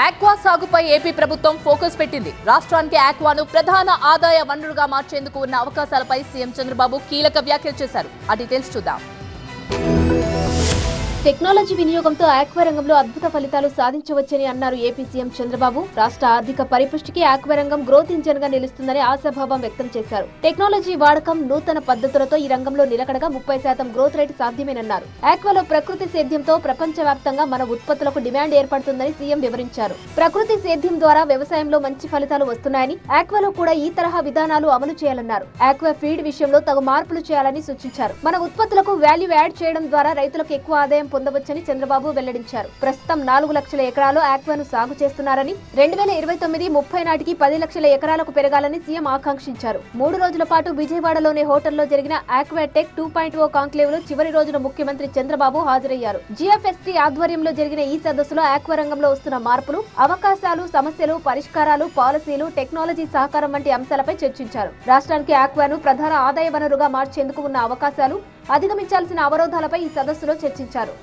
Aqua సాగుపై AP ప్రభుత్వం focus పెట్టింది. రాష్ట్రానికి ఆక్వాను ప్రధాన ఆదాయ వనరుగా మార్చేందుకు ఉన్న అవకాశాలపై సీఎం చంద్రబాబు కీలక వ్యాఖ్యలు చేశారు. ఆ డీటెయిల్స్ చూద్దాం. టెక్నాలజీ వినియోగంతో ఆక్వా రంగంలో అద్భుత ఫలితాలు సాధించవచ్చని అన్నారు ఏపీ సీఎం చంద్రబాబు. రాష్ట్ర ఆర్థిక పరిపుష్టికి ఆక్వా రంగం గ్రోత్ ఇంజన్ గా నిలుస్తుందని ఆశాభావం వ్యక్తం చేశారు. టెక్నాలజీ వాడకం, నూతన పద్ధతులతో ఈ రంగంలో నిలకడగా 30% గ్రోత్ రేటు సాధ్యమేనన్నారు. ఆక్వాలో ప్రకృతి సేద్యంతో ప్రపంచవ్యాప్తంగా మన ఉత్పత్తులకు డిమాండ్ ఏర్పడుతుందని సీఎం వివరించారు. ప్రకృతి సేద్యం ద్వారా వ్యవసాయంలో మంచి ఫలితాలు వస్తున్నాయని, ఆక్వాలో కూడా ఈ తరహా విధానాలు అమలు చేయాలన్నారు. ఆక్వా ఫీడ్ విషయంలో తగు మార్పులు చేయాలని సూచించారు. మన ఉత్పత్తులకు వాల్యూ యాడ్ చేయడం ద్వారా రైతులకు ఎక్కువ ఆదాయం పొందవచ్చని చంద్రబాబు వెల్లడించారు. ప్రస్తుతం 4 లక్షల ఎకరాల్లో ఆక్వాను సాగు చేస్తున్నారని, 2029-30 నాటికి 10 లక్షల ఎకరాలకు పెరగాలని సీఎం ఆకాంక్షించారు. 3 రోజుల పాటు విజయవాడలోని హోటల్లో జరిగిన ఆక్వా టెక్ 2.0 కాంక్లేవ్ లో చివరి రోజున ముఖ్యమంత్రి చంద్రబాబు హాజరయ్యారు. జిఎఫ్ఎస్టీ ఆధ్వర్యంలో జరిగిన ఈ సదస్సులో ఆక్వా రంగంలో వస్తున్న మార్పులు, అవకాశాలు, సమస్యలు, పరిష్కారాలు, పాలసీలు, టెక్నాలజీ సహకారం వంటి అంశాలపై చర్చించారు. రాష్ట్రానికి ఆక్వాను ప్రధాన ఆదాయ వనరుగా మార్చేందుకు ఉన్న అవకాశాలు, అధిగమించాల్సిన అవరోధాలపై ఈ సదస్సులో చర్చించారు.